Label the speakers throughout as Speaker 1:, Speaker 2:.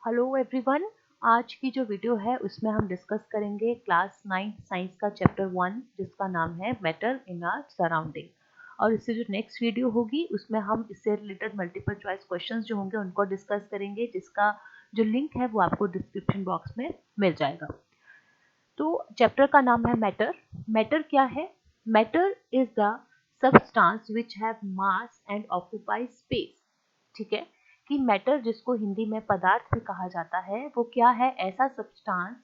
Speaker 1: Hello everyone. आज की जो वीडियो है उसमें हम डिस्कस करेंगे क्लास 9 साइंस का चैप्टर 1 जिसका नाम है मैटर इन आवर सराउंडिंग। और इससे जो नेक्स्ट वीडियो होगी उसमें हम इससे रिलेटेड मल्टीपल चॉइस क्वेश्चंस जो होंगे उनको डिस्कस करेंगे, जिसका जो लिंक है वो आपको डिस्क्रिप्शन बॉक्स में मिल जाएगा। तो चैप्टर का नाम है मैटर। मैटर क्या है? Matter is the substance which have mass and occupy space. ठीक है, कि मैटर जिसको हिंदी में पदार्थ भी कहा जाता है वो क्या है? ऐसा सब्सटेंस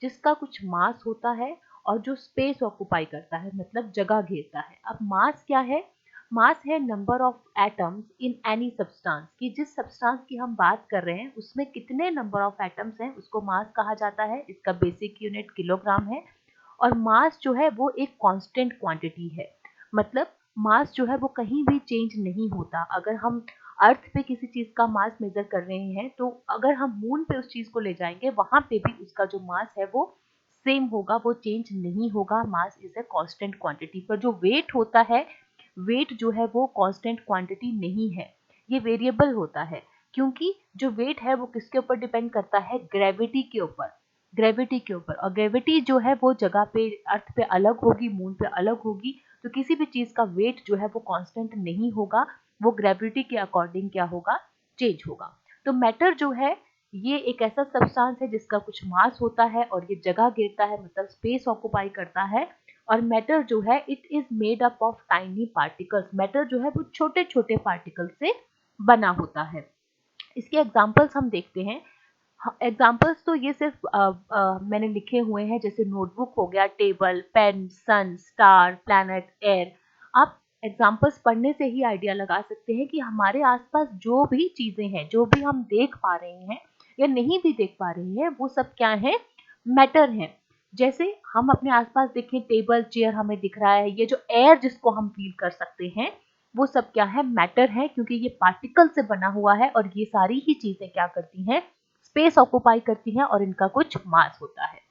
Speaker 1: जिसका कुछ मास होता है और जो स्पेस ऑक्यूपाई करता है, मतलब जगह घेरता है। अब मास क्या है? मास है number of atoms in any substance, कि जिस सब्सटेंस की हम बात कर रहे हैं उसमें कितने नंबर ऑफ एटम्स हैं उसको मास कहा जाता है। इसका बेसिक यूनिट किलोग्राम है। और मास जो है वो एक कांस्टेंट क्वांटिटी है, मतलब मास जो है वो कहीं भी चेंज नहीं होता। अगर हम अर्थ पे किसी चीज का मास मेजर कर रहे हैं तो अगर हम मून पे उस चीज को ले जाएंगे वहां पे भी उसका जो मास है वो सेम होगा, वो चेंज नहीं होगा। Mass is a constant quantity. पर जो वेट होता है, वेट जो है वो कांस्टेंट क्वांटिटी नहीं है, ये वेरिएबल होता है। क्योंकि जो वेट है वो किसके ऊपर डिपेंड करता है? ग्रेविटी के ऊपर। ग्रेविटी के ऊपर। और ग्रेविटी जो है वो जगह पे अर्थ पे अलग होगी, मून पे अलग होगी। तो किसी भी चीज का वेट जो है वो कांस्टेंट नहीं होगा, वो ग्रेविटी के अकॉर्डिंग क्या होगा? चेंज होगा। तो मैटर जो है ये एक ऐसा सब्सटेंस है जिसका कुछ मास होता है और ये जगह घेरता है, मतलब स्पेस ऑक्यूपाई करता है। और मैटर जो है it is made up of tiny particles. Matter जो है वो छोटे छोटे पार्टिकल से बना होता है। इसके एग्जांपल्स हम देखते हैं। एग्जाम्पल्स तो ये सिर्फ मैंने लिखे हुए हैं, जैसे नोटबुक हो गया, टेबल, पेन, सन, स्टार, प्लैनेट, एयर। आप एग्जाम्पल्स पढ़ने से ही आइडिया लगा सकते हैं कि हमारे आसपास जो भी चीजें हैं, जो भी हम देख पा रहे हैं या नहीं भी देख पा रहे हैं, वो सब क्या है? मैटर है। जैसे हम अपने आसपास देखें, टेबल, चेयर हमें दिख रहा है, ये जो एयर जिसको हम फील कर सकते हैं वो सब क्या है? मैटर है, क्योंकि ये पार्टिकल से बना हुआ है और ये सारी ही चीजें क्या करती हैं? स्पेस ऑक्यूपाई करती हैं और इनका कुछ मास होता है।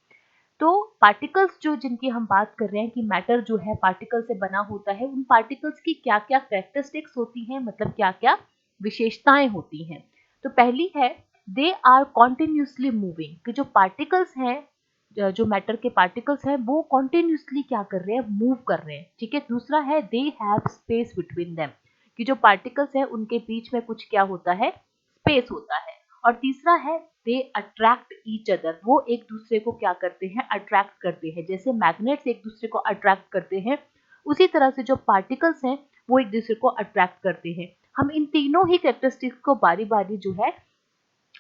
Speaker 1: तो पार्टिकल्स जो जिनकी हम बात कर रहे हैं कि मैटर जो है पार्टिकल से बना होता है, उन पार्टिकल्स की क्या क्या कैरेक्टरिस्टिक्स होती हैं, मतलब क्या क्या विशेषताएं होती हैं। तो पहली है दे आर कॉन्टिन्यूसली मूविंग, कि जो पार्टिकल्स हैं, जो मैटर के पार्टिकल्स हैं वो कॉन्टिन्यूसली क्या कर रहे हैं? मूव कर रहे हैं। ठीक है। दूसरा है they have space between them, कि जो पार्टिकल्स हैं उनके बीच में कुछ क्या होता है? स्पेस होता है। और तीसरा है दे अट्रैक्ट ईच अदर, वो एक दूसरे को क्या करते हैं? अट्रैक्ट करते हैं। जैसे मैग्नेट्स एक दूसरे को अट्रैक्ट करते हैं, उसी तरह से जो पार्टिकल्स हैं वो एक दूसरे को अट्रैक्ट करते हैं। हम इन तीनों ही कैरेक्टरिस्टिक्स को बारी बारी जो है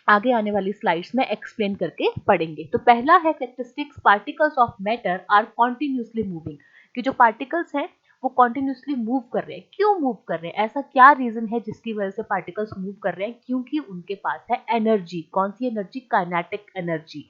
Speaker 1: आगे आने वाली स्लाइड्स में एक्सप्लेन करके पढ़ेंगे। तो पहला है characteristics, particles of matter are continuously moving, कि जो पार्टिकल्स हैं वो कॉन्टिन्यूसली मूव कर रहे हैं। क्यों मूव कर रहे हैं? ऐसा क्या रीजन है जिसकी वजह से पार्टिकल्स मूव कर रहे हैं? क्योंकि उनके पास है एनर्जी। कौन सी energy? Kinetic energy.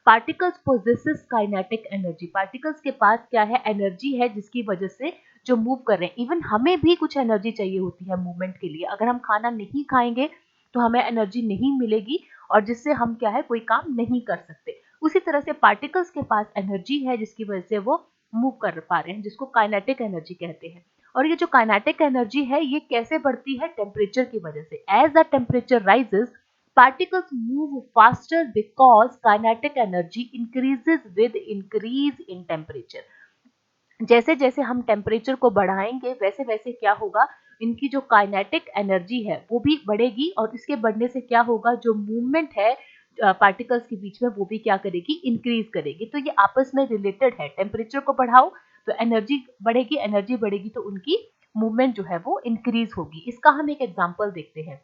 Speaker 1: Particles possesses kinetic energy. Particles के पास क्या है? एनर्जी है, जिसकी वजह से जो मूव कर रहे हैं। इवन हमें भी कुछ एनर्जी चाहिए होती है मूवमेंट के लिए। अगर हम खाना नहीं खाएंगे तो हमें एनर्जी नहीं मिलेगी और जिससे हम क्या है? कोई काम नहीं कर सकते। उसी तरह से पार्टिकल्स के पास एनर्जी है जिसकी वजह से वो मूव कर पा रहे हैं, जिसको काइनेटिक एनर्जी कहते हैं। और ये जो काइनेटिक एनर्जी है ये कैसे बढ़ती है? टेम्परेचर की वजह से। As the temperature rises particles move faster because kinetic energy increases with increase in temperature। जैसे जैसे हम टेम्परेचर को बढ़ाएंगे वैसे वैसे क्या होगा? इनकी जो काइनेटिक एनर्जी है वो भी बढ़ेगी और इसके बढ़ने से क्या होगा? जो मूवमेंट है पार्टिकल्स के बीच में वो भी क्या करेगी? इंक्रीज करेगी। तो ये आपस में रिलेटेड है। टेम्परेचर को बढ़ाओ तो एनर्जी बढ़ेगी तो उनकी मूवमेंट जो है वो इंक्रीज होगी। इसका हम एक एग्जांपल देखते हैं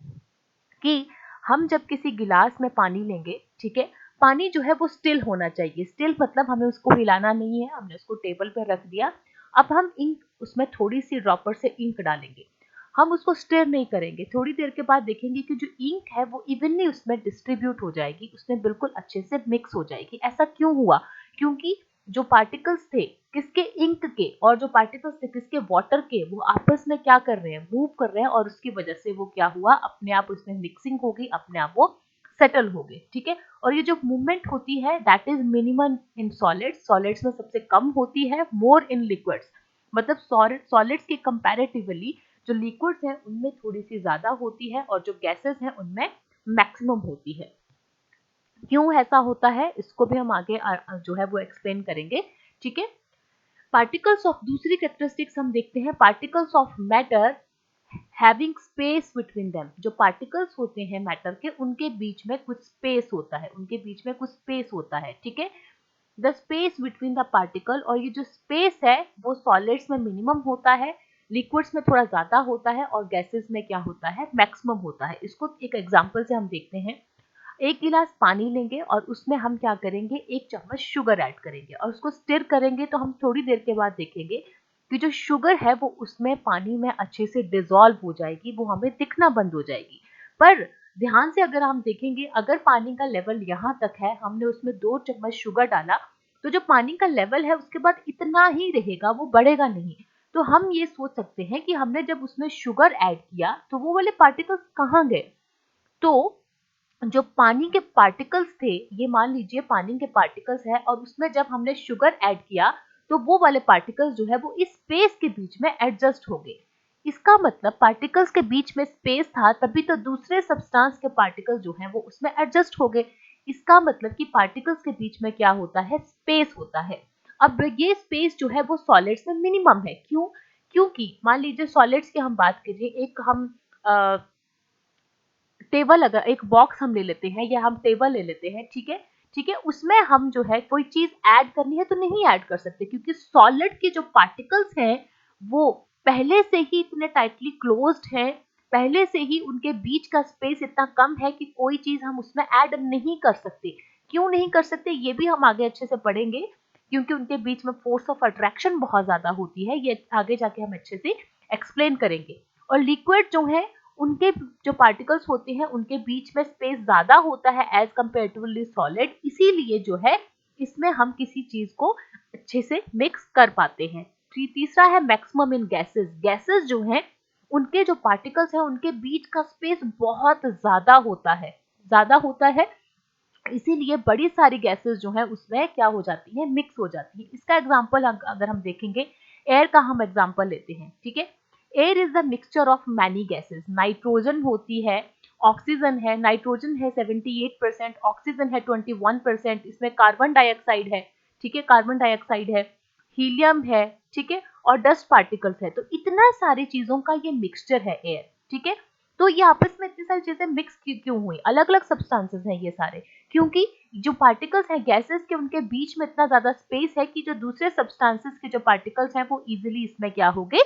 Speaker 1: कि हम जब किसी गिलास में पानी लेंगे, ठीक है, पानी जो है वो स्टिल होना चाहिए। स्टिल मतलब हमें उसको हिलाना नहीं है, हमने उसको टेबल पर रख दिया। अब हम इंक उसमें थोड़ी सी ड्रॉपर से इंक डालेंगे, हम उसको स्टिर नहीं करेंगे। थोड़ी देर के बाद देखेंगे कि जो इंक है वो इवनली उसमें डिस्ट्रीब्यूट हो जाएगी, उसमें बिल्कुल अच्छे से मिक्स हो जाएगी। ऐसा क्यों हुआ? क्योंकि जो पार्टिकल्स थे किसके? इंक के। और जो पार्टिकल्स थे किसके? वाटर के। वो आपस में क्या कर रहे हैं? मूव कर रहे हैं और उसकी वजह से वो क्या हुआ? अपने आप उसमें मिक्सिंग हो गई, अपने आप वो सेटल हो गए। ठीक है। और ये जो मूवमेंट होती है that is minimum in solids. Solids में सबसे कम होती है, मोर इन लिक्विड्स। मतलब सॉलिड्स के कंपैरेटिवली जो लिक्विड्स हैं उनमें थोड़ी सी ज्यादा होती है और जो गैसेस हैं उनमें मैक्सिमम होती है। क्यों ऐसा होता है इसको भी हम आगे जो है वो एक्सप्लेन करेंगे, ठीक है। पार्टिकल्स ऑफ, दूसरी कैरेक्टरिस्टिक्स हम देखते हैं, particles of matter having space between them. जो पार्टिकल्स होते हैं मैटर के, उनके बीच में कुछ स्पेस होता है, उनके बीच में कुछ स्पेस होता है, ठीक है। The space between the particle, और ये जो स्पेस है वो सॉलिड्स में मिनिमम होता है, लिक्विड्स में थोड़ा ज्यादा होता है, और गैसेस में क्या होता है, मैक्सिमम होता है। इसको एक एग्जांपल से हम देखते हैं। एक गिलास पानी लेंगे और उसमें हम क्या करेंगे, एक चम्मच शुगर ऐड करेंगे और उसको स्टिर करेंगे, तो हम थोड़ी देर के बाद देखेंगे कि जो शुगर है वो उसमें पानी में अच्छे से डिसॉल्व हो जाएगी, वो हमें दिखना बंद हो जाएगी। पर ध्यान से अगर हम देखेंगे, अगर पानी का लेवल यहाँ तक है, हमने उसमें 2 चम्मच शुगर डाला, तो जो पानी का लेवल है उसके बाद इतना ही रहेगा, वो बढ़ेगा नहीं। तो हम ये सोच सकते हैं कि हमने जब उसमें शुगर ऐड किया तो वो वाले पार्टिकल्स कहाँ गए। तो जो पानी के पार्टिकल्स थे, ये मान लीजिए पानी के पार्टिकल्स है, और उसमें जब हमने शुगर ऐड किया तो वो वाले पार्टिकल्स जो है वो इस स्पेस के बीच में एडजस्ट हो गए। इसका मतलब पार्टिकल्स के बीच में स्पेस था, तभी तो दूसरे सब्सटेंस के पार्टिकल्स जो हैं वो उसमें एडजस्ट हो गए। इसका मतलब कि पार्टिकल्स के बीच में क्या होता है, स्पेस होता है। अब ये स्पेस जो है वो सॉलिड्स में मिनिमम है। क्यों? क्योंकि मान लीजिए सॉलिड्स की हम बात करें, एक हम टेबल, अगर एक बॉक्स हम ले लेते हैं या हम टेबल ले लेते हैं, ठीक है, ठीक है, उसमें हम जो है कोई चीज ऐड करनी है तो नहीं ऐड कर सकते, क्योंकि सॉलिड के जो पार्टिकल्स हैं वो पहले से ही इतने टाइटली क्लोज्ड हैं, पहले से ही उनके बीच का स्पेस इतना कम है कि कोई चीज हम उसमें ऐड नहीं कर सकते। क्यों नहीं कर सकते, ये भी हम आगे अच्छे से पढ़ेंगे, क्योंकि उनके बीच में फोर्स ऑफ अट्रैक्शन बहुत ज्यादा होती है, ये आगे जाके हम अच्छे से एक्सप्लेन करेंगे। और लिक्विड जो है, उनके जो पार्टिकल्स होते हैं उनके बीच में स्पेस ज्यादा होता है एज कंपेरेटिवली सॉलिड, इसीलिए जो है इसमें हम किसी चीज को अच्छे से मिक्स कर पाते हैं। तीसरा है मैक्सिमम इन गैसेस। गैसेस जो हैं उनके जो पार्टिकल्स हैं उनके बीच का स्पेस बहुत ज्यादा होता है, ज्यादा होता है, इसीलिए बड़ी सारी गैसेस जो है उसमें क्या हो जाती है, मिक्स हो जाती है। इसका एग्जांपल अगर हम देखेंगे, एयर का हम एग्जांपल लेते हैं, ठीक है। Air is the mixture of many gases. Nitrogen होती है, ऑक्सीजन है, नाइट्रोजन है 78%, ऑक्सीजन है 21%, इसमें कार्बन डाइऑक्साइड है, ठीक है, कार्बन डाइऑक्साइड है, हीलियम है, ठीक है, और डस्ट पार्टिकल्स है। तो इतना सारी चीजों का ये मिक्सचर है एयर, ठीक है। तो ये आपस में इतनी सारी चीजें मिक्स क्यों हुई, अलग अलग सब्सटेंसेस हैं ये सारे, क्योंकि जो पार्टिकल्स हैं गैसेस के, उनके बीच में इतना ज्यादा स्पेस है कि जो दूसरे सब्सटेंसेस के जो पार्टिकल्स हैं वो इजीली इसमें क्या हो गए,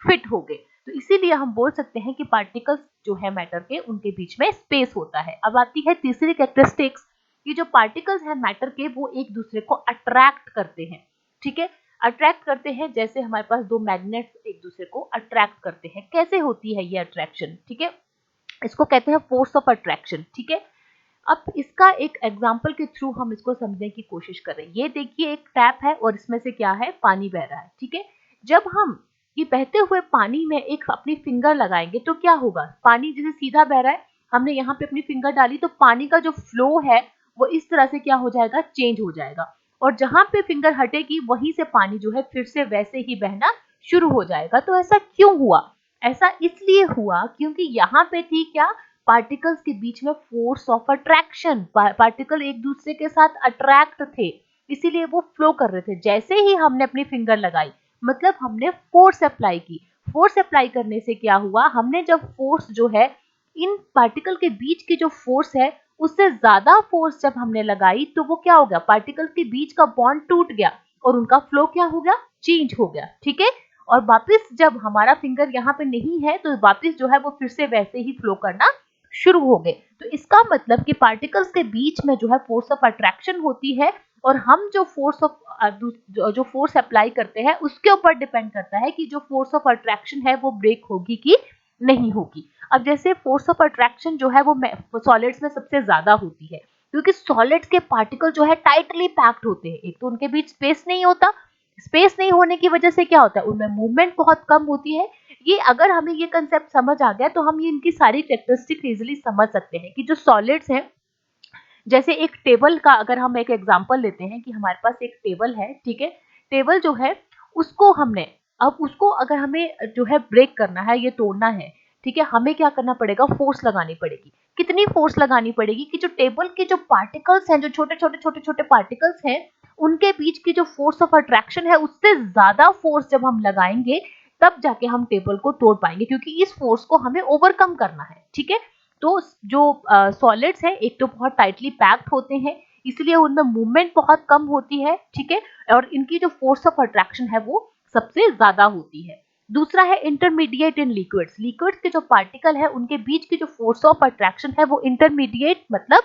Speaker 1: फिट हो गए। तो इसीलिए हम बोल सकते हैं कि पार्टिकल्स जो है मैटर के, उनके बीच में स्पेस होता है। अब आती है तीसरी कैरेक्टरिस्टिक्स, कि जो पार्टिकल्स हैं मैटर के वो एक दूसरे को अट्रैक्ट करते हैं, ठीक है। अट्रैक्ट करते हैं, जैसे हमारे पास दो मैग्नेट्स एक दूसरे को अट्रैक्ट करते हैं। कैसे होती है ये अट्रैक्शन, ठीक है, इसको कहते हैं फोर्स ऑफ अट्रैक्शन, ठीक है। अब इसका एक एग्जांपल के थ्रू हम इसको समझने की कोशिश करें। ये देखिए एक टैप है और इसमें से क्या है, पानी बह रहा है, ठीक है। जब हम ये बहते हुए पानी में एक अपनी फिंगर लगाएंगे तो क्या होगा, पानी जैसे सीधा बह रहा है, हमने यहाँ पे अपनी फिंगर डाली तो पानी का जो फ्लो है वो इस तरह से क्या हो जाएगा, चेंज हो जाएगा, और जहां पे फिंगर हटेगी वहीं से पानी जो है फिर से वैसे ही बहना शुरू हो जाएगा। तो ऐसा क्यों हुआ, ऐसा इसलिए हुआ क्योंकि यहाँ पे थी क्या, पार्टिकल्स के बीच में फोर्स ऑफ अट्रैक्शन। पार्टिकल एक दूसरे के साथ अट्रैक्ट थे, इसीलिए वो फ्लो कर रहे थे। जैसे ही हमने अपनी फिंगर लगाई, मतलब हमने फोर्स अप्लाई की, फोर्स अप्लाई करने से क्या हुआ, हमने जब फोर्स जो है इन पार्टिकल के बीच की जो फोर्स है उससे ज्यादा फोर्स जब हमने लगाई, तो वो क्या हो गया, पार्टिकल के बीच का बॉन्ड टूट गया और उनका फ्लो क्या हो गया, चेंज हो गया, ठीक है। और वापस जब हमारा फिंगर यहाँ पे नहीं है तो वापस जो है वो फिर से वैसे ही फ्लो करना शुरू हो गए। तो इसका मतलब कि पार्टिकल्स के बीच में जो है फोर्स ऑफ अट्रैक्शन होती है, और हम जो फोर्स अप्लाई करते हैं उसके ऊपर डिपेंड करता है कि जो फोर्स ऑफ अट्रैक्शन है वो ब्रेक होगी कि नहीं होगी। अब जैसे फोर्स ऑफ अट्रैक्शन जो है वो सॉलिड्स में सबसे ज्यादा होती है, क्योंकि सॉलिड्स के पार्टिकल जो है टाइटली पैक्ड होते हैं, एक तो उनके बीच स्पेस नहीं होता, स्पेस नहीं होने की वजह से क्या होता है, उनमें मूवमेंट बहुत कम होती है। ये अगर हमें ये कंसेप्ट समझ आ गया तो हम ये इनकी सारी कैरेक्टरिस्टिक इजीली समझ सकते हैं कि जो सॉलिड्स हैं, जैसे एक टेबल का अगर हम एक एग्जांपल लेते हैं कि हमारे पास एक टेबल है, ठीक है, टेबल जो है उसको हमने, अब उसको अगर हमें जो है ब्रेक करना है, ये तोड़ना है, ठीक है, हमें क्या करना पड़ेगा, फोर्स लगानी पड़ेगी। कितनी फोर्स लगानी पड़ेगी कि जो टेबल के जो पार्टिकल्स हैं, जो छोटे छोटे छोटे छोटे पार्टिकल्स हैं, उनके बीच की जो फोर्स ऑफ अट्रैक्शन है उससे ज्यादा फोर्स जब हम लगाएंगे तब जाके हम टेबल को तोड़ पाएंगे, क्योंकि इस फोर्स को हमें ओवरकम करना है। ठीक है, तो जो सॉलिड्स हैं एक तो बहुत टाइटली पैक्ड होते हैं, इसलिए उनमें मूवमेंट बहुत कम होती है। ठीक है, और इनकी जो फोर्स ऑफ अट्रैक्शन है वो सबसे ज्यादा होती है। दूसरा है इंटरमीडिएट इन लिक्विड्स। लिक्विड्स के जो पार्टिकल है उनके बीच की जो फोर्स ऑफ अट्रैक्शन है वो इंटरमीडिएट मतलब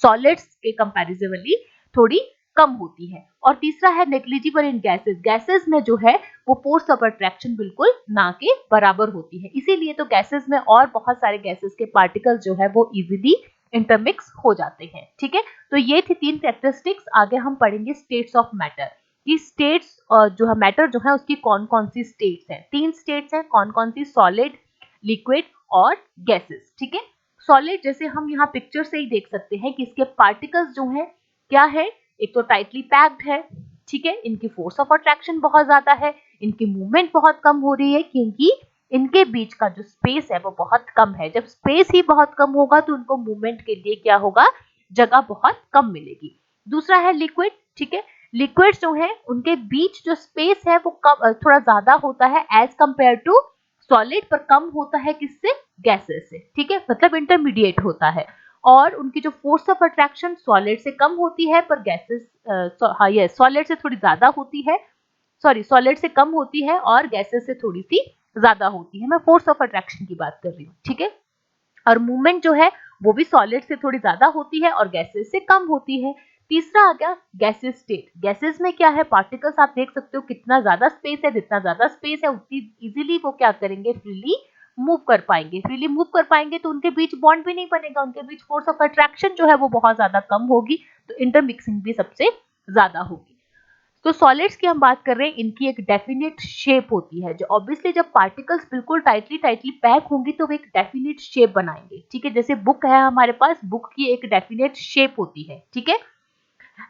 Speaker 1: सॉलिड्स के कंपैरेटिवली थोड़ी कम होती है। और तीसरा है नेग्लिजिबल इन गैसेस। गैसेस में जो है वो फोर्स ऑफ अट्रैक्शन बिल्कुल ना के बराबर होती है, इसीलिए तो गैसेस में और बहुत सारे गैसेस के पार्टिकल जो है वो इजीली इंटरमिक्स हो जाते हैं। ठीक है, तो ये थी 3 कैरेक्टरिस्टिक्स। आगे हम पढ़ेंगे स्टेट्स ऑफ मैटर कि स्टेट्स जो है मैटर जो है उसकी कौन कौन सी स्टेट्स हैं। 3 स्टेट्स हैं, कौन कौन सी, सॉलिड, लिक्विड और गैसेस। ठीक है, सॉलिड जैसे हम यहाँ पिक्चर से ही देख सकते हैं कि इसके पार्टिकल्स जो है क्या है, एक तो टाइटली पैक्ड है। ठीक है, इनकी फोर्स ऑफ अट्रैक्शन बहुत ज्यादा है, इनकी मूवमेंट बहुत कम हो रही है क्योंकि इनके बीच का जो स्पेस है वो बहुत कम है। जब स्पेस ही बहुत कम होगा तो उनको मूवमेंट के लिए क्या होगा, जगह बहुत कम मिलेगी। दूसरा है लिक्विड। ठीक है, लिक्विड्स जो है उनके बीच जो स्पेस है वो थोड़ा ज्यादा होता है एज कंपेयर टू सॉलिड, पर कम होता है किससे, गैसेस से। ठीक है, मतलब इंटरमीडिएट होता है। और उनकी जो फोर्स ऑफ अट्रैक्शन सॉलिड से कम होती है पर गैसेस सॉलिड से थोड़ी ज्यादा होती है, सॉरी सॉलिड से कम होती है और गैसेस से थोड़ी सी ज्यादा होती है। मैं फोर्स ऑफ अट्रैक्शन की बात कर रही हूँ। ठीक है, और मूवमेंट जो है वो भी सॉलिड से थोड़ी ज्यादा होती है और गैसेस से कम होती है। तीसरा आ गया गैसेस स्टेट। गैसेस में क्या है, पार्टिकल्स आप देख सकते हो कितना ज्यादा स्पेस है, जितना ज्यादा स्पेस है उतनी इजीली वो क्या करेंगे, फ्रीली मूव कर पाएंगे। फ्रीली मूव कर पाएंगे तो उनके बीच बॉन्ड भी नहीं बनेगा, उनके बीच फोर्स ऑफ अट्रैक्शन जो है वो बहुत ज्यादा कम होगी, तो इंटरमिक्सिंग भी सबसे ज्यादा होगी। तो सॉलिड्स की हम बात कर रहे हैं, इनकी एक डेफिनेट शेप होती है। जो ऑब्वियसली जब पार्टिकल्स बिल्कुल टाइटली टाइटली पैक होंगी तो वो एक डेफिनेट शेप बनाएंगे। ठीक है, जैसे बुक है हमारे पास, बुक की एक डेफिनेट शेप होती है। ठीक है,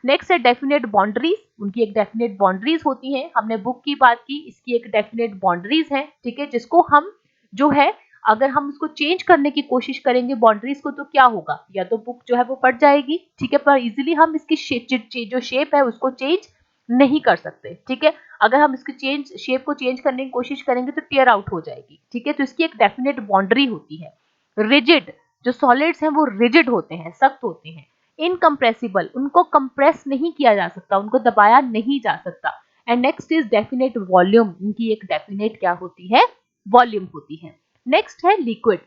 Speaker 1: नेक्स्ट है डेफिनेट बाउंड्रीज। उनकी एक डेफिनेट बाउंड्रीज होती है। हमने बुक की बात की, इसकी एक डेफिनेट बाउंड्रीज है। ठीक है, जिसको हम जो है अगर हम उसको चेंज करने की कोशिश करेंगे बाउंड्रीज को तो क्या होगा, या तो बुक जो है वो फट जाएगी। ठीक है, पर इजीली हम इसकी जो शेप है उसको चेंज नहीं कर सकते। ठीक है, अगर हम इसकी शेप को चेंज करने की कोशिश करेंगे तो टीयर आउट हो जाएगी। ठीक है, तो इसकी एक डेफिनेट बाउंड्री होती है। रिजिड, जो सॉलिड्स हैं वो रिजिड होते हैं, सख्त होते हैं। इनकम्प्रेसिबल, उनको कंप्रेस नहीं किया जा सकता, उनको दबाया नहीं जा सकता। And next is definite volume. इनकी एक डेफिनेट क्या होती है, वॉल्यूम होती है। नेक्स्ट है लिक्विड।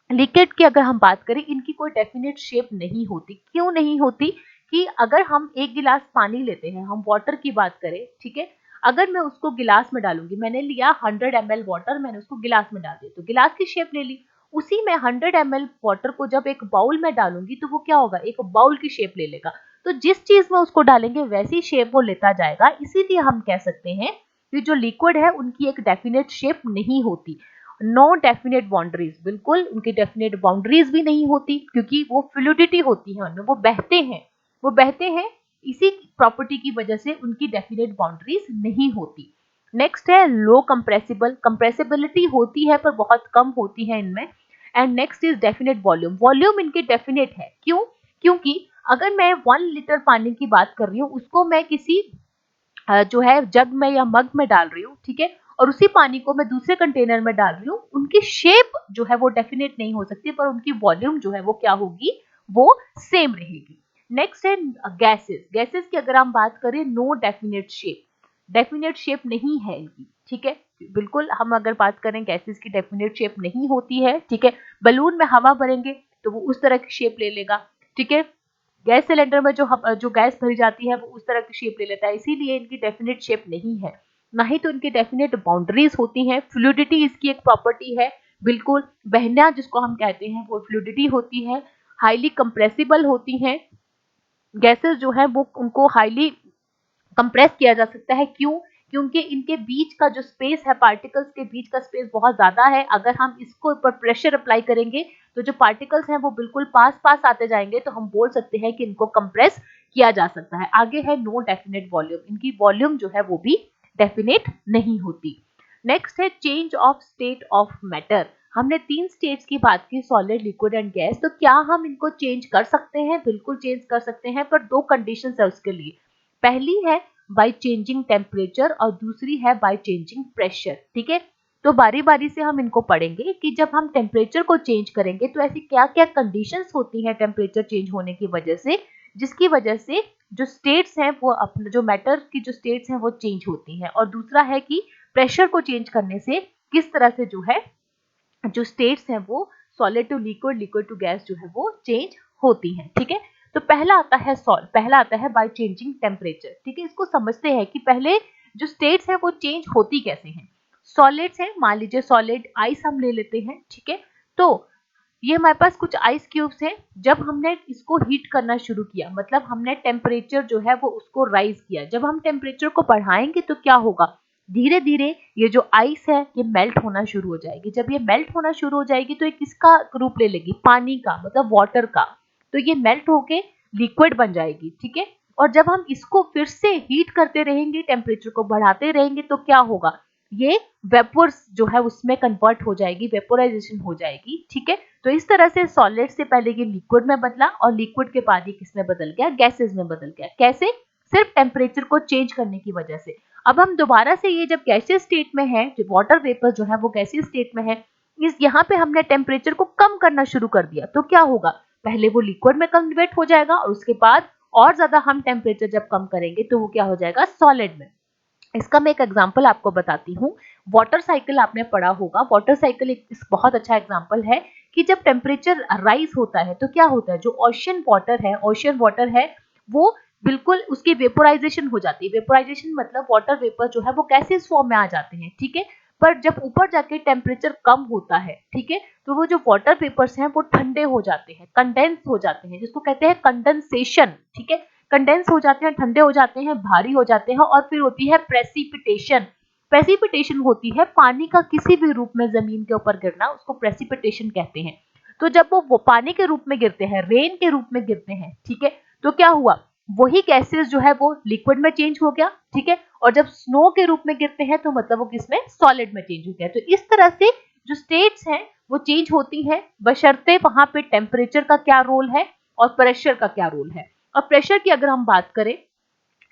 Speaker 1: लिक्विड की अगर हम बात करें, इनकी कोई डेफिनेट शेप नहीं होती। क्यों नहीं होती, कि अगर हम एक गिलास पानी लेते हैं, हम वाटर की बात करें, ठीक है, अगर मैं उसको गिलास में डालूंगी, मैंने लिया 100 ml वाटर, मैंने उसको गिलास में डाल दिया तो गिलास की शेप ले ली। उसी में 100 ml वाटर को जब एक बाउल में डालूंगी तो वो क्या होगा, एक बाउल की शेप ले लेगा। तो जिस चीज में उसको डालेंगे वैसी शेप वो लेता जाएगा। इसीलिए हम कह सकते हैं कि जो लिक्विड है उनकी एक डेफिनेट शेप नहीं होती। नो डेफिनेट बाउंड्रीज, बिल्कुल उनकी डेफिनेट बाउंड्रीज भी नहीं होती, क्योंकि वो फ्लूइडिटी होती है उनमें, वो बहते हैं। इसी प्रॉपर्टी की वजह से उनकी डेफिनेट बाउंड्रीज नहीं होती। नेक्स्ट है लो कंप्रेसिबल। कंप्रेसिबिलिटी होती है पर बहुत कम होती है इनमें। And next is definite volume. Volume इनकी डेफिनेट है। क्यों, क्योंकि अगर मैं 1 लीटर पानी की बात कर रही हूँ, उसको मैं किसी जो है जग में या मग में डाल रही हूँ, ठीक है, और उसी पानी को मैं दूसरे कंटेनर में डाल रही हूँ, उनकी शेप जो है वो डेफिनेट नहीं हो सकती, पर उनकी वॉल्यूम जो है वो क्या होगी, वो सेम रहेगी। नेक्स्ट है गैसेस। गैसेस की अगर हम बात करें, no definite shape, definite shape नहीं है इनकी। ठीक है, बिल्कुल हम अगर बात करें गैसेस की डेफिनेट शेप नहीं होती है। ठीक है, बलून में हवा भरेंगे तो वो उस तरह की शेप ले लेगा। ठीक है, गैस सिलेंडर में जो गैस भरी जाती है वो उस तरह की शेप ले लेता है, इसीलिए इनकी डेफिनेट शेप नहीं है। ना ही तो इनकी डेफिनेट बाउंड्रीज होती हैं। फ्लूइडिटी इसकी एक प्रॉपर्टी है, बिल्कुल बहना जिसको हम कहते हैं वो फ्लूइडिटी होती है। हाईली कंप्रेसिबल होती हैं गैसेस जो है वो, उनको हाईली कंप्रेस किया जा सकता है। क्यों, क्योंकि इनके बीच का जो स्पेस है, पार्टिकल्स के बीच का स्पेस बहुत ज्यादा है। अगर हम इसको ऊपर प्रेशर अप्लाई करेंगे तो जो पार्टिकल्स हैं वो बिल्कुल पास पास आते जाएंगे, तो हम बोल सकते हैं कि इनको कंप्रेस किया जा सकता है। आगे है नो डेफिनेट वॉल्यूम। इनकी वॉल्यूम जो है वो भी डेफिनेट नहीं होती। नेक्स्ट है change of state of matter. हमने 3 स्टेट्स की बात की, सॉलिड, लिक्विड एंड गैस। तो क्या हम इनको चेंज कर सकते हैं? बिल्कुल चेंज कर सकते हैं, पर 2 कंडीशंस है उसके लिए। पहली है बाय चेंजिंग टेम्परेचर और दूसरी है बाय चेंजिंग प्रेशर। ठीक है, तो बारी बारी से हम इनको पढ़ेंगे कि जब हम टेम्परेचर को चेंज करेंगे तो ऐसी क्या क्या कंडीशंस होती हैं टेम्परेचर चेंज होने की वजह से, जिसकी वजह से जो स्टेट्स हैं वो अपने जो मैटर की जो स्टेट्स हैं वो चेंज होती हैं। और दूसरा है कि प्रेशर को चेंज करने से किस तरह से जो है जो स्टेट्स हैं वो solid to liquid, liquid to gas जो है वो चेंज होती हैं। ठीक है, तो पहला आता है बाय चेंजिंग टेम्परेचर। ठीक है, इसको समझते हैं कि पहले जो स्टेट्स हैं वो चेंज होती कैसे हैं। सॉलिड्स हैं, मान लीजिए सॉलिड आइस हम ले लेते हैं। ठीक है, तो ये हमारे पास कुछ आइस क्यूब्स हैं। जब हमने इसको हीट करना शुरू किया, मतलब हमने टेम्परेचर जो है वो उसको राइज किया। जब हम टेम्परेचर को बढ़ाएंगे तो क्या होगा, धीरे धीरे ये जो आइस है ये मेल्ट होना शुरू हो जाएगी। जब ये मेल्ट होना शुरू हो जाएगी तो ये किसका रूप ले लेगी, पानी का, मतलब वाटर का। तो ये मेल्ट होके लिक्विड बन जाएगी। ठीक है, और जब हम इसको फिर से हीट करते रहेंगे, टेम्परेचर को बढ़ाते रहेंगे, तो क्या होगा, ये वेपर्स जो है उसमें कन्वर्ट हो जाएगी, वेपोराइजेशन हो जाएगी। ठीक है, तो इस तरह से सॉलिड से पहले ये लिक्विड में बदला और लिक्विड के बाद ये किसमें बदल गया, गैसेस में बदल गया। कैसे, सिर्फ टेम्परेचर को चेंज करने की वजह से। अब हम दोबारा से ये जब गैसियस स्टेट में है, जो वाटर वेपर जो है वो गैसियस स्टेट में है, इस यहाँ पे हमने टेम्परेचर को कम करना शुरू कर दिया, तो क्या होगा, पहले वो लिक्विड में कन्वर्ट हो जाएगा और उसके बाद और ज्यादा हम टेम्परेचर जब कम करेंगे तो वो क्या हो जाएगा, सॉलिड में। इसका मैं एक एग्जांपल आपको बताती हूँ। वाटर साइकिल आपने पढ़ा होगा, वाटर साइकिल एक बहुत अच्छा एग्जांपल है कि जब टेम्परेचर राइज होता है तो क्या होता है, जो ओशियन वाटर है वो बिल्कुल उसकी वेपोराइजेशन हो जाती है। वेपोराइजेशन मतलब वाटर वेपर जो है वो गैसेस फॉर्म में आ जाते हैं। ठीक है, पर जब ऊपर जाके टेम्परेचर कम होता है, ठीक है, तो वो जो वाटर वेपर्स हैं वो ठंडे हो जाते हैं, कंडेंस हो जाते हैं, जिसको कहते हैं कंडेंसेशन। ठीक है, कंडेंस हो जाते हैं, ठंडे हो जाते हैं, भारी हो जाते हैं, और फिर होती है प्रेसिपिटेशन। प्रेसिपिटेशन होती है पानी का किसी भी रूप में जमीन के ऊपर गिरना, उसको प्रेसिपिटेशन कहते हैं। तो जब वो पानी के रूप में गिरते हैं, रेन के रूप में गिरते हैं, ठीक है, तो क्या हुआ, वही गैसेस जो है वो लिक्विड में चेंज हो गया। ठीक है, और जब स्नो के रूप में गिरते हैं तो मतलब वो किसमें, सॉलिड में चेंज हो गया। तो इस तरह से जो स्टेट्स हैं वो चेंज होती हैं, बशर्ते वहां पे टेम्परेचर का क्या रोल है और प्रेशर का क्या रोल है। और प्रेशर की अगर हम बात करें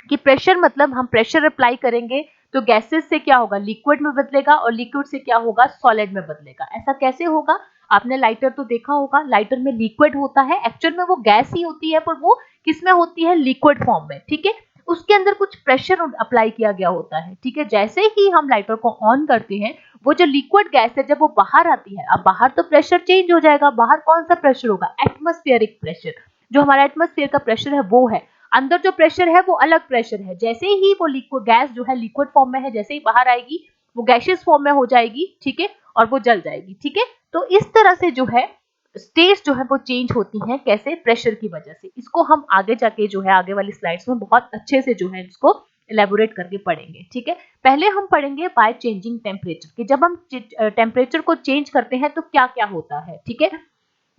Speaker 1: कि प्रेशर मतलब हम प्रेशर अप्लाई करेंगे तो गैसेस से क्या होगा, लिक्विड में बदलेगा, और लिक्विड से क्या होगा, सॉलिड में बदलेगा। ऐसा कैसे होगा, आपने लाइटर तो देखा होगा, लाइटर में लिक्विड होता है, एक्चुअल में वो गैस ही होती है, पर वो किसमें होती है, लिक्विड फॉर्म में। ठीक है, उसके अंदर कुछ प्रेशर अप्लाई किया गया होता है। ठीक है, जैसे ही हम लाइटर को ऑन करते हैं, वो जो लिक्विड गैस है जब वो बाहर आती है, अब बाहर तो प्रेशर चेंज हो जाएगा। बाहर कौन सा प्रेशर होगा, एटमॉस्फेरिक प्रेशर। जो हमारा एटमॉस्फेयर का प्रेशर है वो है, अंदर जो प्रेशर है वो अलग प्रेशर है। जैसे ही वो लिक्विड गैस जो है लिक्विड फॉर्म में है, जैसे ही बाहर आएगी वो गैसियस फॉर्म में हो जाएगी। ठीक है, और वो जल जाएगी। ठीक है, तो इस तरह से जो है स्टेट्स जो है वो चेंज होती हैं, कैसे, प्रेशर की वजह से। इसको हम आगे जाके जो है आगे वाली स्लाइड्स में बहुत अच्छे से जो है इसको एलेबोरेट करके पढ़ेंगे। ठीक है, पहले हम पढ़ेंगे बाय चेंजिंग टेम्परेचर, कि जब हम टेम्परेचर को चेंज करते हैं तो क्या क्या होता है। ठीक है,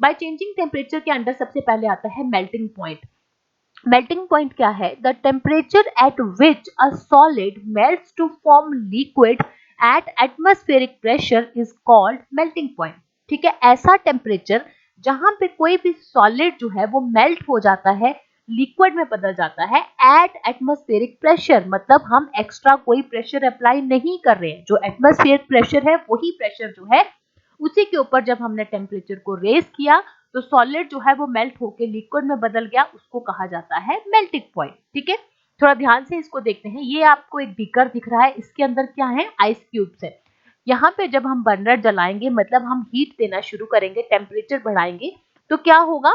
Speaker 1: बाय चेंजिंग टेम्परेचर के अंडर सबसे पहले आता है मेल्टिंग पॉइंट। मेल्टिंग पॉइंट क्या है, the temperature at which a solid melts to form liquid at atmospheric pressure is called melting point. ठीक है, ऐसा टेम्परेचर जहां पे कोई भी सॉलिड जो है वो मेल्ट हो जाता है, लिक्विड में बदल जाता है एट एटमॉस्फेरिक प्रेशर, मतलब हम एक्स्ट्रा कोई प्रेशर अप्लाई नहीं कर रहे हैं। जो एटमॉस्फेरिक प्रेशर है वही प्रेशर जो है उसी के ऊपर जब हमने टेम्परेचर को रेज किया तो सॉलिड जो है वो मेल्ट होकर लिक्विड में बदल गया, उसको कहा जाता है मेल्टिंग पॉइंट। ठीक है, थोड़ा ध्यान से इसको देखते हैं। ये आपको एक बीकर दिख रहा है, इसके अंदर क्या है, आइस क्यूब्स है। यहाँ पे जब हम बर्नर जलाएंगे, मतलब हम हीट देना शुरू करेंगे, टेम्परेचर बढ़ाएंगे, तो क्या होगा,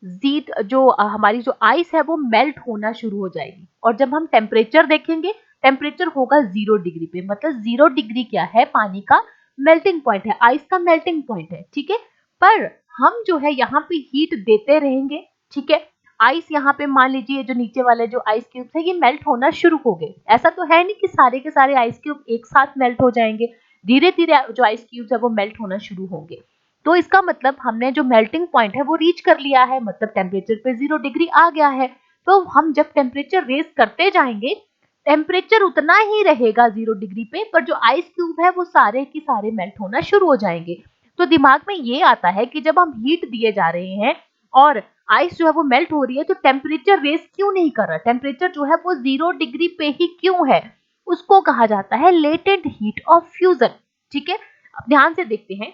Speaker 1: जीट जो हमारी जो आइस है वो मेल्ट होना शुरू हो जाएगी। और जब हम टेम्परेचर देखेंगे, टेम्परेचर होगा 0 डिग्री पे, मतलब 0 डिग्री क्या है, पानी का मेल्टिंग पॉइंट है, आइस का मेल्टिंग पॉइंट है। ठीक है, पर हम जो है यहाँ पे हीट देते रहेंगे। ठीक है, आइस यहाँ पे मान लीजिए जो नीचे वाले जो आइस क्यूब्स है ये मेल्ट होना शुरू हो गए। ऐसा तो है नहीं कि सारे के सारे आइस क्यूब एक साथ मेल्ट हो जाएंगे, धीरे धीरे जो आइस क्यूब्स है वो मेल्ट होना शुरू होंगे। तो इसका मतलब हमने जो मेल्टिंग पॉइंट है वो रीच कर लिया है, मतलब टेम्परेचर पे 0 डिग्री आ गया है। तो हम जब टेम्परेचर रेज करते जाएंगे, टेम्परेचर उतना ही रहेगा 0 डिग्री पे, पर जो आइस क्यूब है वो सारे की सारे मेल्ट होना शुरू हो जाएंगे। तो दिमाग में ये आता है कि जब हम हीट दिए जा रहे हैं और आइस जो है वो मेल्ट हो रही है, तो टेम्परेचर रेस क्यों नहीं कर रहा, टेम्परेचर जो है वो 0 डिग्री पे ही क्यों है, उसको कहा जाता है लेटेंट हीट ऑफ फ्यूजन। ठीक है, अब ध्यान से देखते हैं,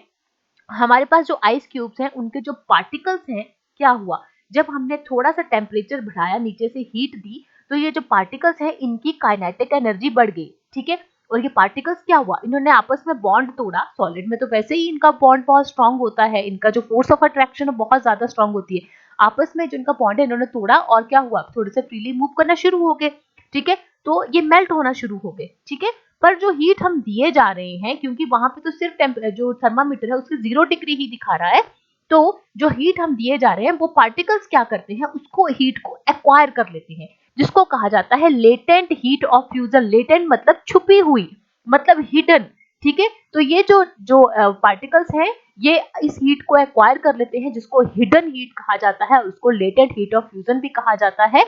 Speaker 1: हमारे पास जो आइस क्यूब्स हैं उनके जो पार्टिकल्स हैं, क्या हुआ, जब हमने थोड़ा सा टेम्परेचर बढ़ाया, नीचे से हीट दी, तो ये जो पार्टिकल्स हैं इनकी काइनेटिक एनर्जी बढ़ गई। ठीक है, और ये पार्टिकल्स क्या हुआ, इन्होंने आपस में बॉन्ड तोड़ा। सॉलिड में तो वैसे ही इनका बॉन्ड बहुत स्ट्रांग होता है, इनका जो फोर्स ऑफ अट्रैक्शन है बहुत ज्यादा स्ट्रांग होती है। आपस में जो इनका बॉन्ड है इन्होंने तोड़ा, और क्या हुआ, थोड़े से फ्रीली मूव करना शुरू हो गए। ठीक है, तो ये मेल्ट होना शुरू हो गए। ठीक है, पर जो हीट हम दिए जा रहे हैं, क्योंकि वहां पे तो सिर्फ जो थर्मामीटर है उसके 0 डिग्री ही दिखा रहा है, तो जो हीट हम दिए जा रहे हैं वो पार्टिकल्स क्या करते हैं, उसको हीट को एक्वायर कर लेते हैं, जिसको कहा जाता है latent heat of fusion. Latent मतलब छुपी हुई, मतलब हिडन। ठीक है, तो ये जो जो पार्टिकल्स हैं ये इस हीट को एक्वायर कर लेते हैं, जिसको हिडन हीट कहा जाता है, उसको लेटेंट हीट ऑफ फ्यूजन भी कहा जाता है।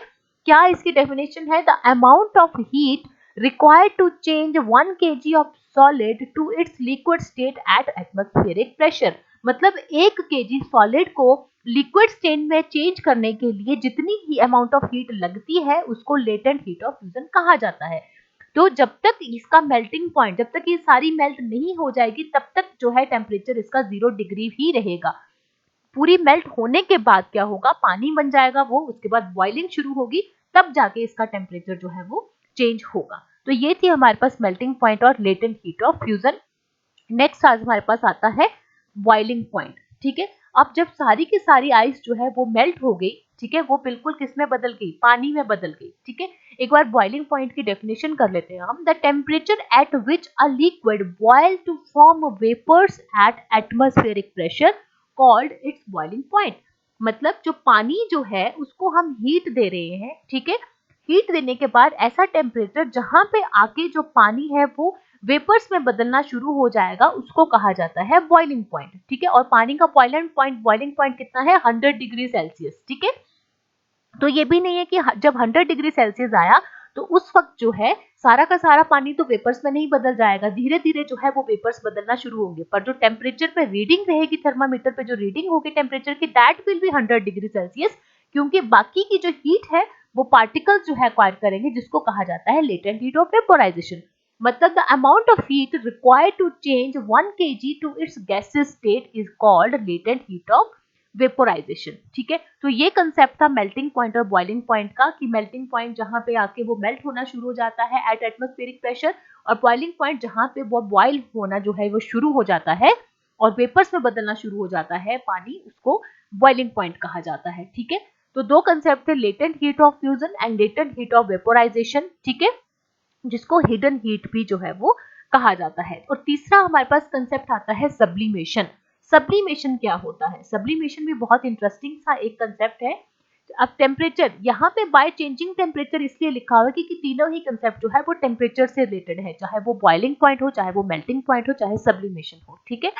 Speaker 1: क्या इसकी डेफिनेशन है, the amount of heat required to change 1 kg of solid to its liquid state at atmospheric pressure। मतलब 1 kg सॉलिड को लिक्विड स्टेट में चेंज करने के लिए जितनी ही अमाउंट ऑफ हीट लगती है उसको लेटेंट हीट ऑफ फ्यूजन कहा जाता है। तो जब तक इसका मेल्टिंग पॉइंट, जब तक ये सारी मेल्ट नहीं हो जाएगी, तब तक जो है टेम्परेचर इसका 0 डिग्री ही रहेगा। पूरी मेल्ट होने के बाद क्या होगा, पानी बन जाएगा वो, उसके बाद बॉइलिंग शुरू होगी, तब जाके इसका टेम्परेचर जो है वो चेंज होगा। तो ये थी हमारे पास मेल्टिंग पॉइंट और latent heat of fusion. Next आज हमारे पास आता है बॉइलिंग पॉइंट। ठीक है, अब जब सारी की सारी आइस जो है वो मेल्ट हो गई, ठीक है, वो बिल्कुल किस में बदल गई, पानी में बदल गई। ठीक है, एक बार बॉइलिंग पॉइंट की डेफिनेशन कर लेते हैं हम। The temperature at which a liquid boil to form vapours at atmospheric pressure called its boiling point. मतलब जो पानी जो है उसको हम हीट दे रहे हैं, ठीक है, हीट देने के बाद ऐसा टेम्परेचर जहां पे आके जो पानी है वो वेपर्स में बदलना शुरू हो जाएगा, उसको कहा जाता है बॉइलिंग पॉइंट। ठीक है, और पानी का बॉइलिंग पॉइंट कितना है, 100 डिग्री सेल्सियस। ठीक है, तो ये भी नहीं है कि जब 100 डिग्री सेल्सियस आया तो उस वक्त जो है सारा का सारा पानी तो वेपर्स में नहीं बदल जाएगा, धीरे धीरे जो है वो वेपर्स बदलना शुरू होंगे, पर जो टेम्परेचर पे रीडिंग रहेगी, थर्मामीटर पे जो रीडिंग होगी टेम्परेचर की, that will be 100 degree Celsius, क्योंकि बाकी की जो हीट है वो पार्टिकल्स जो है एक्वायर करेंगे, जिसको कहा जाता है लेटेंट हीट ऑफ वेपोराइजेशन। मतलब the amount of heat required to change 1 kg to its gaseous state is called latent heat of vaporisation. ठीक है, तो ये कंसेप्ट था मेल्टिंग पॉइंट और बॉइलिंग पॉइंट का, कि मेल्टिंग पॉइंट जहां पे आके वो मेल्ट होना शुरू हो जाता है एट एटमॉस्फेरिक प्रेशर, और बॉइलिंग पॉइंट जहां पे वो बॉइल होना जो है वो शुरू हो जाता है और वेपर्स में बदलना शुरू हो जाता है पानी, उसको बॉइलिंग पॉइंट कहा जाता है। ठीक है, तो दो कंसेप्ट थे, latent heat of fusion and latent heat of vaporisation. ठीक है, जिसको हिडन हीट भी जो है वो कहा जाता है। और तीसरा हमारे पास कंसेप्ट आता है सब्लिमेशन। सब्लिमेशन क्या होता है, सब्लिमेशन भी बहुत इंटरेस्टिंग सा एक कंसेप्ट है। अब टेम्परेचर, यहाँ पे बाय चेंजिंग टेम्परेचर इसलिए लिखा हुआ है क्योंकि तीनों ही कंसेप्ट जो है वो टेम्परेचर से रिलेटेड है, चाहे वो बॉइलिंग पॉइंट हो, चाहे वो मेल्टिंग पॉइंट हो, चाहे सब्लिमेशन हो। ठीक है,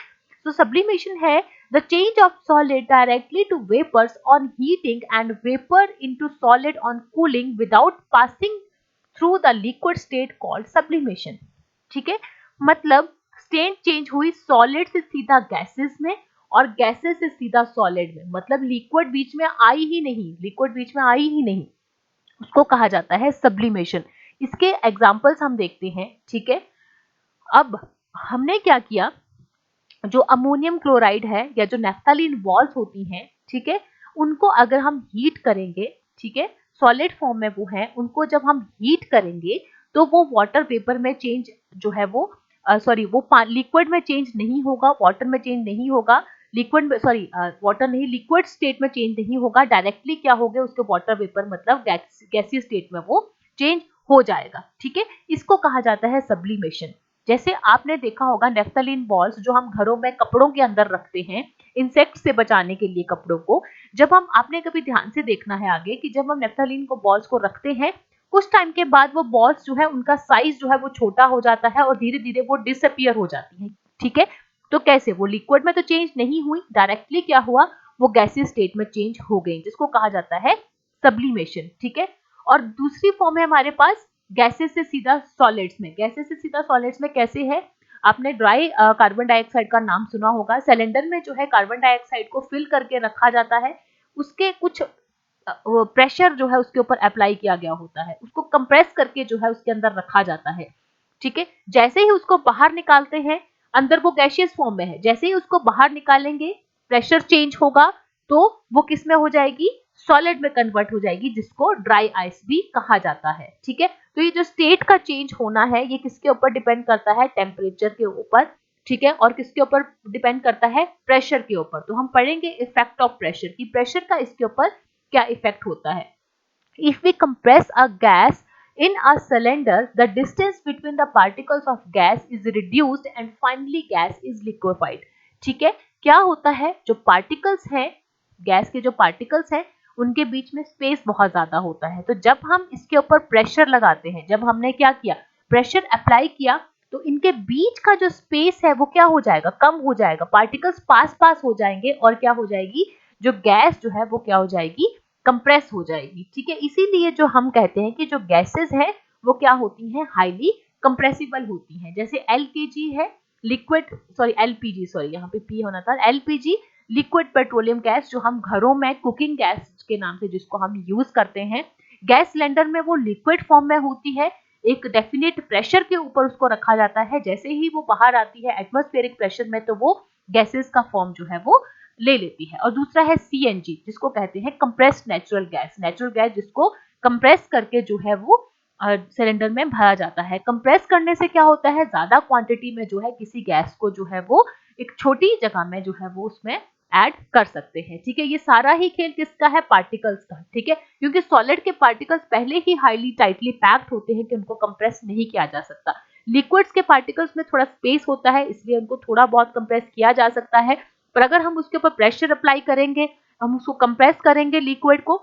Speaker 1: तो सब्लिमेशन है the change of solid directly to vapours on heating and vapour into solid on cooling without passing through the liquid state called sublimation. ठीक है, मतलब स्टेट चेंज हुई सॉलिड से सीधा गैसेस में और गैसेस से सीधा सॉलिड में, मतलब लिक्विड बीच में आई ही नहीं, लिक्विड बीच में आई ही नहीं, उसको कहा जाता है सब्लिमेशन। इसके एग्जांपल्स हम देखते हैं। ठीक है, अब हमने क्या किया, जो अमोनियम क्लोराइड है या जो नेफ्थलीन बॉल्स होती हैं, ठीक है, उनको अगर हम हीट करेंगे, ठीक है, सॉलिड फॉर्म में वो है, उनको जब हम हीट करेंगे तो वो वाटर वेपर में चेंज जो है वो सॉरी वो लिक्विड में चेंज नहीं होगा, वाटर में चेंज नहीं होगा, लिक्विड में सॉरी वाटर नहीं, लिक्विड स्टेट में चेंज नहीं होगा, डायरेक्टली क्या हो गया उसके वाटर वेपर मतलब गैसीय स्टेट में वो चेंज हो जाएगा। ठीक है, इसको कहा जाता है सब्लिमेशन। जैसे आपने देखा होगा नेफ्थलीन बॉल्स जो हम घरों में कपड़ों के अंदर रखते हैं इंसेक्ट से बचाने के लिए कपड़ों को, जब हम, आपने कभी ध्यान से देखना है आगे कि जब हम नेफ्थलीन को बॉल्स को रखते हैं कुछ टाइम के बाद वो बॉल्स जो है उनका साइज जो है वो छोटा हो जाता है और धीरे धीरे वो डिसअपियर हो जाती है। ठीक है, तो कैसे, वो लिक्विड में तो चेंज नहीं हुई, डायरेक्टली क्या हुआ, वो गैसीय स्टेट में चेंज हो गई, जिसको कहा जाता है सब्लिमेशन। ठीक है, और दूसरी फॉर्म है हमारे पास गैसेस से सीधा सॉलिड्स में, गैसेस से सीधा सॉलिड्स में कैसे है? आपने ड्राई कार्बन डाइऑक्साइड का नाम सुना होगा। सिलेंडर में जो है कार्बन डाइऑक्साइड को फिल करके रखा जाता है, उसके कुछ प्रेशर जो है उसके ऊपर अप्लाई किया गया होता है, उसको कंप्रेस करके जो है उसके अंदर रखा जाता है, ठीक है। जैसे ही उसको बाहर निकालते हैं, अंदर वो गैसियस फॉर्म में है, जैसे ही उसको बाहर निकालेंगे प्रेशर चेंज होगा तो वो किस में हो जाएगी? सॉलिड में कन्वर्ट हो जाएगी, जिसको ड्राई आइस भी कहा जाता है, ठीक है। तो ये जो स्टेट का चेंज होना है ये किसके ऊपर डिपेंड करता है? टेम्परेचर के ऊपर, ठीक है। और किसके ऊपर डिपेंड करता है? प्रेशर के ऊपर। तो हम पढ़ेंगे इफेक्ट ऑफ प्रेशर की प्रेशर का इसके ऊपर क्या इफेक्ट होता है। If we compress a gas in a cylinder, the distance between the particles of gas is reduced and finally gas is liquefied. ठीक है, क्या होता है? जो पार्टिकल्स हैं, गैस के जो पार्टिकल्स हैं, उनके बीच में स्पेस बहुत ज्यादा होता है। तो जब हम इसके ऊपर प्रेशर लगाते हैं, जब हमने क्या किया? प्रेशर अप्लाई किया, तो इनके बीच का जो स्पेस है वो क्या हो जाएगा? कम हो जाएगा। पार्टिकल्स पास पास हो जाएंगे और क्या हो जाएगी? जो गैस जो है वो क्या हो जाएगी? कंप्रेस हो जाएगी, ठीक है। इसीलिए जो हम कहते हैं कि जो गैसेस हैं वो क्या होती हैं? हाईली कंप्रेसिबल होती हैं। जैसे एलपीजी है, लिक्विड एलपीजी, यहाँ पे पी होना था, एलपीजी लिक्विड पेट्रोलियम गैस, जो हम घरों में कुकिंग गैस के नाम से जिसको हम यूज करते हैं। गैस सिलेंडर में वो लिक्विड फॉर्म में होती है, एक डेफिनेट प्रेशर के ऊपर उसको रखा जाता है। जैसे ही वो बाहर आती है एटमॉस्फेरिक प्रेशर में, तो वो गैसेस का फॉर्म जो है वो ले लेती है। और दूसरा है सीएनजी, जिसको कहते हैं कंप्रेस्ड नेचुरल गैस, जिसको कंप्रेस करके जो है वो सिलेंडर में भरा जाता है। कंप्रेस करने से क्या होता है? ज्यादा क्वांटिटी में जो है किसी गैस को जो है वो एक छोटी जगह में जो है वो उसमें ऐड कर सकते हैं, ठीक है। ये सारा ही खेल किसका है? पार्टिकल्स का, ठीक है। क्योंकि सॉलिड के पार्टिकल्स पहले ही हाईली टाइटली पैक्ड होते हैं कि उनको कंप्रेस नहीं किया जा सकता। लिक्विड्स के पार्टिकल्स में थोड़ा स्पेस होता है, इसलिए उनको थोड़ा बहुत कंप्रेस किया जा सकता है। पर अगर हम उसके ऊपर प्रेशर अप्लाई करेंगे, हम उसको कंप्रेस करेंगे लिक्विड को,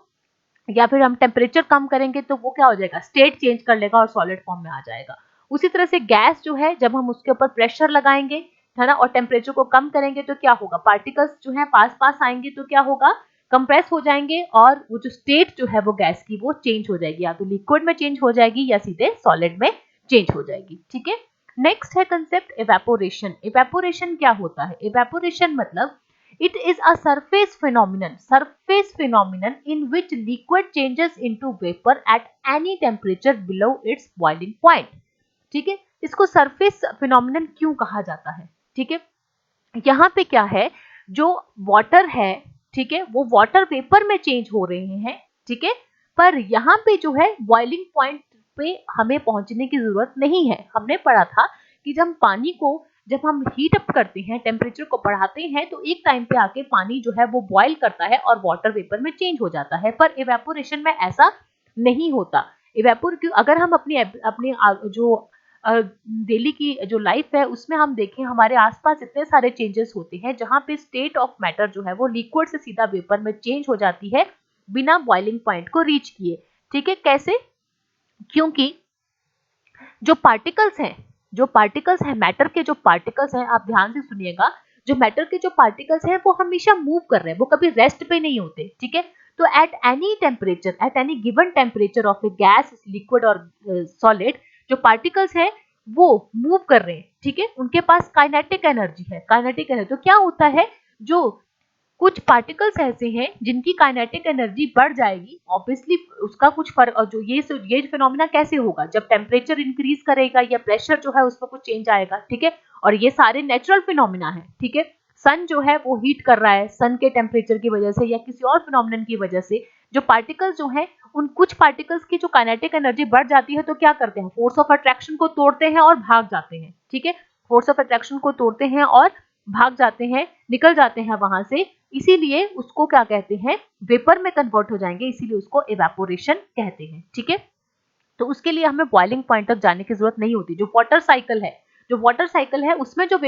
Speaker 1: या फिर हम टेम्परेचर कम करेंगे, तो वो क्या हो जाएगा? स्टेट चेंज कर लेगा और सॉलिड फॉर्म में आ जाएगा। उसी तरह से गैस जो है, जब हम उसके ऊपर प्रेशर लगाएंगे, है ना, और टेम्परेचर को कम करेंगे, तो क्या होगा? पार्टिकल्स जो है पास पास आएंगे, तो क्या होगा? कंप्रेस हो जाएंगे और वो जो स्टेट जो है वो गैस की वो चेंज हो जाएगी, या तो लिक्विड में चेंज हो जाएगी या सीधे सॉलिड में चेंज हो जाएगी, ठीक है। नेक्स्ट है कंसेप्ट इवेपोरेशन। इवेपोरेशन क्या होता है? इवेपोरेशन मतलब it is a surface phenomenon in which liquid changes into vapor at any temperature below its boiling point. ठीक है, इसको सरफेस फिनोमिनन क्यों कहा जाता है? ठीक है, यहाँ पे क्या है? जो वाटर है, ठीक है, वो वाटर वेपर में चेंज हो रहे हैं, ठीक है। पर यहाँ पे जो है बॉइलिंग पॉइंट पे हमें पहुंचने की जरूरत नहीं है। हमने पढ़ा था कि जब पानी को जब हम हीट अप करते हैं, टेम्परेचर को बढ़ाते हैं, तो एक टाइम पे आके पानी जो है वो बॉयल करता है और वाटर वेपर में चेंज हो जाता है। पर इवेपोरेशन में ऐसा नहीं होता। अगर हम अपनी जो डेली की जो लाइफ है उसमें हम देखें, हमारे आसपास इतने सारे चेंजेस होते हैं जहां पे स्टेट ऑफ मैटर जो है वो लिक्विड से सीधा वेपर में चेंज हो जाती है बिना बॉइलिंग पॉइंट को रीच किए, ठीक है। कैसे? क्योंकि जो पार्टिकल्स हैं, मैटर के जो पार्टिकल्स हैं, आप ध्यान से सुनिएगा, जो मैटर के जो पार्टिकल्स हैं वो हमेशा मूव कर रहे हैं, वो कभी रेस्ट पे नहीं होते, ठीक है। तो at any given temperature of A gas, liquid और सॉलिड, जो पार्टिकल्स हैं वो मूव कर रहे हैं, ठीक है। उनके पास काइनेटिक एनर्जी है। तो क्या होता है? जो कुछ पार्टिकल्स ऐसे हैं जिनकी काइनेटिक एनर्जी बढ़ जाएगी, ऑब्वियसली उसका कुछ फर्क, और जो ये फिनोमिना कैसे होगा? जब टेम्परेचर इंक्रीज करेगा या प्रेशर जो है उसमें कुछ चेंज आएगा, ठीक है। और ये सारे नेचुरल फिनोमिना है, ठीक है। सन जो है वो हीट कर रहा है, सन के टेम्परेचर की वजह से या किसी और फिनोमिनन की वजह से जो पार्टिकल्स जो है, उन कुछ पार्टिकल्स की जो काइनेटिक एनर्जी बढ़ जाती है, तो क्या करते हैं? फोर्स ऑफ अट्रैक्शन को तोड़ते हैं और भाग जाते हैं, ठीक है। फोर्स ऑफ अट्रैक्शन को तोड़ते हैं और भाग जाते हैं, निकल जाते हैं वहां से, इसीलिए उसको क्या कहते हैं? वेपर में कन्वर्ट हो जाएंगे, इसीलिए उसको इवेपोरेशन कहते हैं, ठीक है। तो उसके लिए हमें बॉइलिंग पॉइंट तक जाने की जरूरत नहीं होती। जो वाटर साइकिल है उसमें जो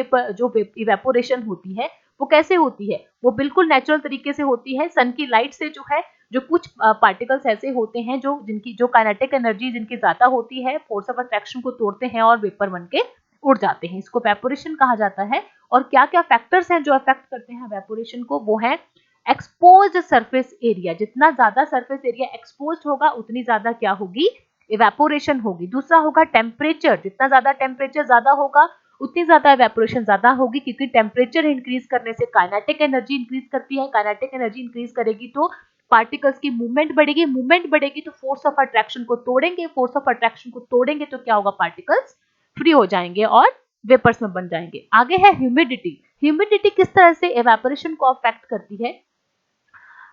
Speaker 1: इवेपोरेशन होती है वो कैसे होती है? वो बिल्कुल नेचुरल तरीके से होती है। सन की लाइट से जो है, जो कुछ पार्टिकल्स ऐसे होते हैं जिनकी जो काइनेटिक एनर्जी जिनकी ज्यादा होती है, फोर्स ऑफ अट्रैक्शन को तोड़ते हैं और वेपर बन के उड़ जाते हैं, इसको इवेपोरेशन कहा जाता है। और क्या क्या फैक्टर्स हैं जो अफेक्ट करते हैं इवेपोरेशन को? वो है एक्सपोज्ड सरफेस एरिया। जितना ज्यादा सरफेस एरिया एक्सपोज्ड होगा उतनी ज्यादा क्या होगी? इवेपोरेशन होगी। दूसरा होगा टेम्परेचर, जितना ज्यादा टेम्परेचर ज्यादा होगा उतनी ज्यादा इवेपोरेशन ज्यादा होगी, क्योंकि टेम्परेचर इंक्रीज करने से काइनेटिक एनर्जी इंक्रीज करती है। काइनेटिक एनर्जी इंक्रीज करेगी तो पार्टिकल्स की मूवमेंट बढ़ेगी, मूवमेंट बढ़ेगी तो फोर्स ऑफ अट्रैक्शन को तोड़ेंगे, फोर्स ऑफ अट्रैक्शन को तोड़ेंगे तो क्या होगा, पार्टिकल्स फ्री हो जाएंगे और वेपर्स में बन जाएंगे। आगे है ह्यूमिडिटी। ह्यूमिडिटी किस तरह से इवेपोरेशन को अफेक्ट करती है?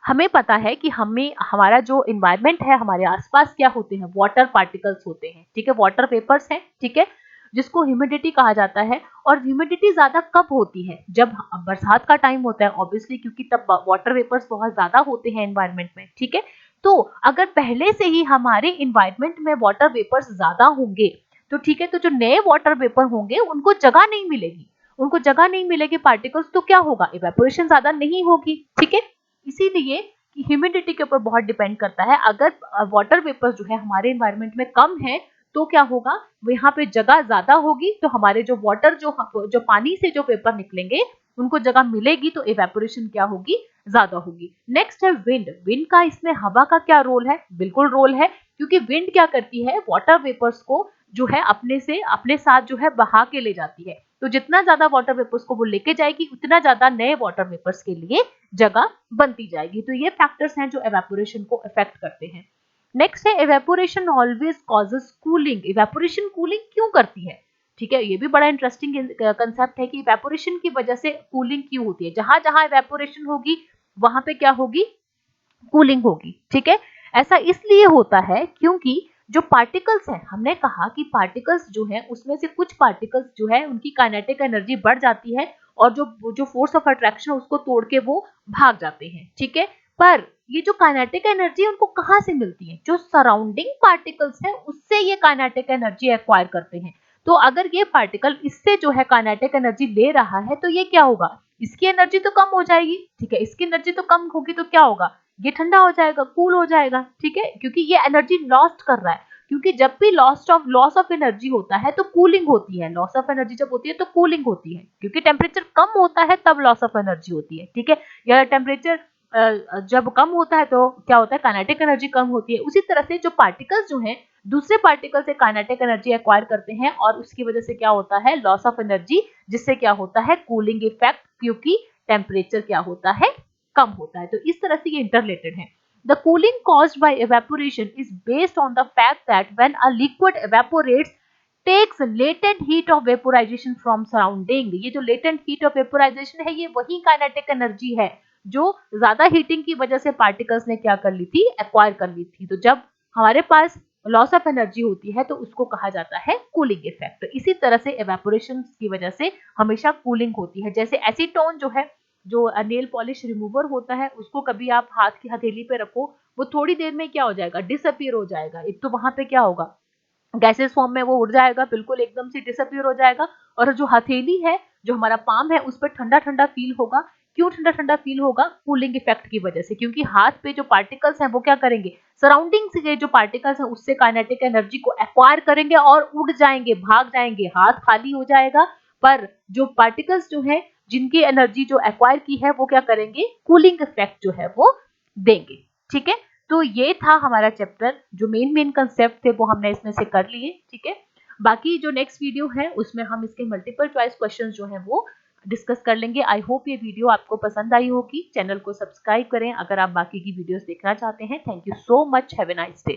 Speaker 1: हमें पता है कि हमारा जो इन्वायरमेंट है, हमारे आसपास क्या होते हैं, वाटर पार्टिकल्स होते हैं, ठीक है, वाटर वेपर्स हैं, ठीक है, जिसको ह्यूमिडिटी कहा जाता है। और ह्यूमिडिटी ज्यादा कब होती है? जब बरसात का टाइम होता है, ऑब्वियसली, क्योंकि तब वाटर वेपर्स बहुत ज्यादा होते हैं एनवायरमेंट में, ठीक है। तो अगर पहले से ही हमारे इन्वायरमेंट में वाटर वेपर्स ज्यादा होंगे तो ठीक है, तो जो नए वाटर वेपर होंगे उनको जगह नहीं मिलेगी, उनको जगह नहीं मिलेगी पार्टिकल्स, तो क्या होगा, इवेपोरेशन ज्यादा नहीं होगी, ठीक है। इसीलिए ह्यूमिडिटी के ऊपर बहुत डिपेंड करता है। अगर वाटर वेपर जो है हमारे एनवायरमेंट में कम है तो क्या होगा, यहाँ पे जगह ज्यादा होगी, तो हमारे जो वाटर जो पानी से जो वेपर निकलेंगे उनको जगह मिलेगी, तो इवेपोरेशन क्या होगी, ज्यादा होगी। नेक्स्ट है विंड। विंड का इसमें हवा का क्या रोल है? बिल्कुल रोल है, क्योंकि विंड क्या करती है, वाटर वेपर्स को जो है अपने साथ जो है बहा के ले जाती है। तो जितना ज्यादा वाटर वेपर्स को वो लेके जाएगी उतना ज्यादा नए वाटर वेपर्स के लिए जगह बनती जाएगी। तो ये फैक्टर्स हैं जो इवेपोरेशन को अफेक्ट करते हैं। नेक्स्ट है evaporation always causes cooling. Evaporation cooling क्यों करती है? ठीक है, ये भी बड़ा इंटरेस्टिंग कंसेप्ट है कि इवेपोरेशन की वजह से कूलिंग क्यों होती है। जहां जहां इवेपोरेशन होगी वहां पे क्या होगी, कूलिंग होगी, ठीक है। ऐसा इसलिए होता है क्योंकि जो पार्टिकल्स हैं, हमने कहा कि पार्टिकल्स जो हैं उसमें से कुछ पार्टिकल्स जो है उनकी काइनेटिक एनर्जी बढ़ जाती है और जो फोर्स ऑफ अट्रैक्शन उसको तोड़ के वो भाग जाते हैं, ठीक है। पर ये जो काइनेटिक एनर्जी है उनको कहाँ से मिलती है? जो सराउंडिंग पार्टिकल्स है उससे ये काइनेटिक एनर्जी एक्वायर करते हैं। तो अगर ये पार्टिकल इससे जो है काइनेटिक एनर्जी ले रहा है तो ये क्या होगा, इसकी एनर्जी तो कम हो जाएगी, ठीक है। इसकी एनर्जी तो कम होगी तो क्या होगा, ये ठंडा हो जाएगा, कूल हो जाएगा, ठीक है, क्योंकि ये एनर्जी लॉस्ट कर रहा है। क्योंकि जब भी लॉस ऑफ एनर्जी होता है तो कूलिंग होती है। लॉस ऑफ एनर्जी जब होती है तो कूलिंग होती है, क्योंकि टेम्परेचर कम होता है तब लॉस ऑफ एनर्जी होती है, ठीक है। या टेम्परेचर जब कम होता है तो क्या होता है, काइनेटिक एनर्जी कम होती है। उसी तरह से जो पार्टिकल्स जो हैं दूसरे पार्टिकल से काइनेटिक एनर्जी एक्वायर करते हैं और उसकी वजह से क्या होता है, लॉस ऑफ एनर्जी, जिससे क्या होता है, कूलिंग इफेक्ट, क्योंकि टेम्परेचर क्या होता है, कम होता है। तो इस तरह से ये इंटररिलेटेड है। The cooling caused by evaporation is based on the fact that when a liquid evaporates, takes latent heat of vaporization from surrounding। ये जो latent heat of vaporization है ये वही काइनेटिक एनर्जी है जो ज्यादा हीटिंग की वजह से पार्टिकल्स ने क्या कर ली थी, एक्वायर कर ली थी। तो जब हमारे पास लॉस ऑफ एनर्जी होती है तो उसको कहा जाता है कूलिंग इफेक्ट। इसी तरह से इवेपोरेशन की वजह से हमेशा कूलिंग होती है। जैसे एसीटोन जो है, जो नेल पॉलिश रिमूवर होता है, उसको कभी आप हाथ की हथेली पे रखो, वो थोड़ी देर में क्या हो जाएगा, डिसअपीयर हो जाएगा। एक तो वहां पे क्या होगा, गैसेस फॉर्म में वो उड़ जाएगा, बिल्कुल एकदम से डिसअपीयर हो जाएगा। और जो हथेली है, जो हमारा पाम है, उस पर ठंडा ठंडा फील होगा। क्यों ठंडा ठंडा फील होगा? कूलिंग इफेक्ट की वजह से, क्योंकि हाथ पे जो पार्टिकल्स हैं वो क्या करेंगे, सराउंडिंग से जो पार्टिकल्स हैं उससे काइनेटिक एनर्जी को एक्वायर करेंगे और उड़ जाएंगे, भाग जाएंगे, हाथ खाली हो जाएगा। पर जो पार्टिकल्स जो है जिनकी एनर्जी जो एक्वायर की है वो क्या करेंगे, कूलिंग इफेक्ट जो है वो देंगे, ठीक है। तो ये था हमारा चैप्टर, जो मेन कंसेप्ट थे वो हमने इसमें से कर लिए, ठीक है। बाकी जो नेक्स्ट वीडियो है उसमें हम इसके मल्टीपल चॉइस क्वेश्चंस जो हैं वो डिस्कस कर लेंगे। आई होप ये वीडियो आपको पसंद आई होगी। चैनल को सब्सक्राइब करें अगर आप बाकी की वीडियोस देखना चाहते हैं। Thank you so much, have a nice day.